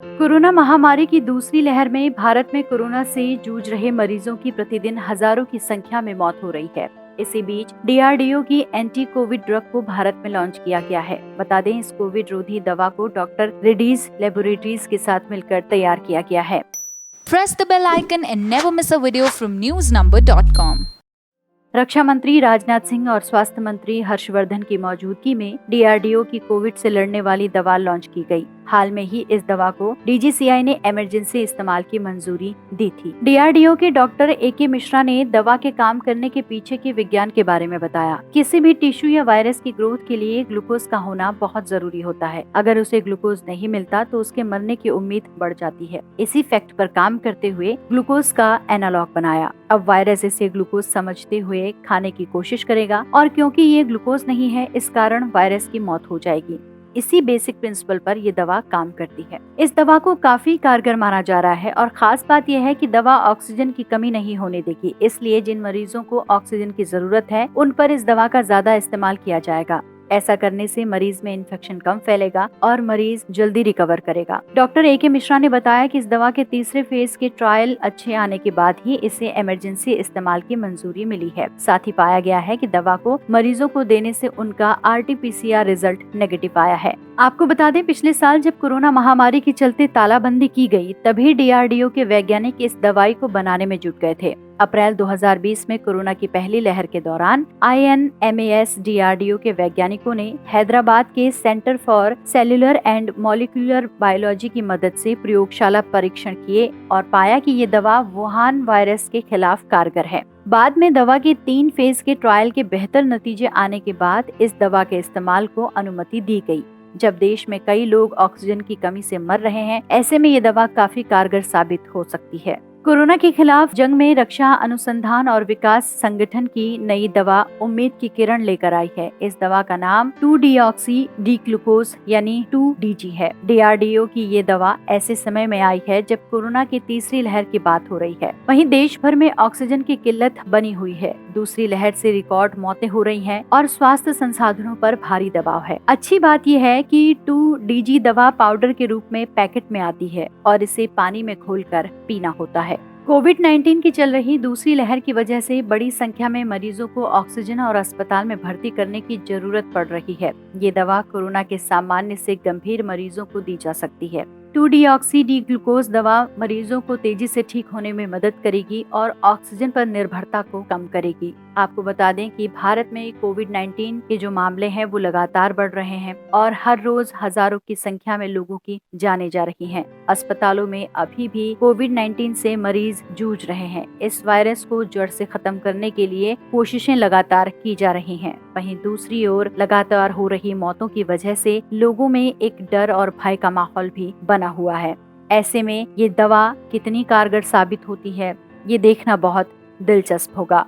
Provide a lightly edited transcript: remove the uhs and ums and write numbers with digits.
Corona महामारी की दूसरी लहर में भारत में कोरोना से जूझ रहे मरीजों की प्रतिदिन हजारों की संख्या में मौत हो रही है। इसी बीच डीआरडीओ की एंटी कोविड ड्रग को भारत में लॉन्च किया गया है। बता दें, इस कोविड रोधी दवा को डॉक्टर रेड्डीज लेबोरेटरीज के साथ मिलकर तैयार किया गया है। Press the bell icon and never miss a video from newsnumber.com. रक्षा मंत्री राजनाथ सिंह और स्वास्थ्य मंत्री हर्षवर्धन की मौजूदगी में डीआरडीओ की कोविड से लड़ने वाली दवा लॉन्च की गई। हाल में ही इस दवा को डीजीसीआई ने इमरजेंसी इस्तेमाल की मंजूरी दी थी। डीआरडीओ के डॉक्टर एके मिश्रा ने दवा के काम करने के पीछे के विज्ञान के बारे में बताया। किसी भी टिश्यू या वायरस की ग्रोथ के लिए ग्लूकोज का होना बहुत जरूरी होता है। अगर उसे ग्लूकोज नहीं मिलता तो उसके मरने की उम्मीद बढ़ जाती है। इसी फैक्ट पर काम करते हुए ग्लूकोज का एनालॉग बनाया। अब वायरस इसे ग्लूकोज समझते हुए खाने की कोशिश करेगा और क्योंकि ये ग्लूकोज नहीं है, इस कारण वायरस की मौत हो जाएगी। इसी बेसिक प्रिंसिपल पर ये दवा काम करती है। इस दवा को काफी कारगर माना जा रहा है और खास बात यह है कि दवा ऑक्सीजन की कमी नहीं होने देगी। इसलिए जिन मरीजों को ऑक्सीजन की जरूरत है, उन पर इस दवा का ज्यादा इस्तेमाल किया जाएगा। ऐसा करने से मरीज में इन्फेक्शन कम फैलेगा और मरीज जल्दी रिकवर करेगा। डॉक्टर एके मिश्रा ने बताया कि इस दवा के तीसरे फेज के ट्रायल अच्छे आने के बाद ही इसे इमरजेंसी इस्तेमाल की मंजूरी मिली है। साथ ही पाया गया है कि दवा को मरीजों को देने से उनका RT-PCR रिजल्ट नेगेटिव आया है। आपको बता दें, पिछले साल जब कोरोना महामारी के चलते तालाबंदी की गई, तभी डीआरडीओ के वैज्ञानिक इस दवाई को बनाने में जुट गए थे। अप्रैल 2020 में कोरोना की पहली लहर के दौरान INMAS डीआरडीओ के वैज्ञानिकों ने हैदराबाद के centre for cellular and molecular biology की मदद से प्रयोगशाला परीक्षण किए और पाया कि ये दवा वुहान वायरस के खिलाफ कारगर है। बाद में दवा के 3 फेज के ट्रायल के बेहतर नतीजे आने के बाद इस दवा के इस्तेमाल को अनुमति दी गई। जब देश में कई लोग ऑक्सीजन की कमी से मर रहे हैं, ऐसे में ये दवा काफी कारगर साबित हो सकती है। कोरोना के खिलाफ जंग में रक्षा अनुसंधान और विकास संगठन की नई दवा उम्मीद की किरण लेकर आई है। इस दवा का नाम 2-डीऑक्सी डी ग्लूकोज यानी 2DG है। डीआरडीओ की ये दवा ऐसे समय में आई है जब कोरोना की तीसरी लहर की बात हो रही है। वहीं देश भर में ऑक्सीजन की किल्लत बनी हुई है। दूसरी लहर से रिकॉर्ड मौतें हो रही हैं और स्वास्थ्य संसाधनों पर भारी दबाव है। अच्छी बात यह है कि 2DG दवा पाउडर के रूप में पैकेट में आती है और इसे पानी में घोलकर पीना होता है। कोविड-19 की चल रही दूसरी लहर की वजह से बड़ी संख्या में मरीजों को ऑक्सीजन और अस्पताल में भर्ती करने की जरूरत पड़ रही है। ये दवा कोरोना के सामान्य से गंभीर मरीजों को दी जा सकती है। 2-डीऑक्सी डी ग्लूकोज दवा मरीजों को तेजी से ठीक होने में मदद करेगी और ऑक्सीजन पर निर्भरता को कम करेगी। आपको बता दें कि भारत में कोविड-19 के जो मामले हैं वो लगातार बढ़ रहे हैं और हर रोज हजारों की संख्या में लोगों की जानें जा रही हैं। अस्पतालों में अभी भी कोविड-19 से मरीज जूझ रहे हैं। इस वायरस को जड़ से खत्म करने के लिए कोशिशें लगातार की जा रही हैं। वहीं दूसरी ओर लगातार हो रही मौतों की वजह से लोगों में एक डर और भय का माहौल भी बना हुआ है। ऐसे में ये दवा कितनी कारगर साबित होती है, ये देखना बहुत दिलचस्प होगा।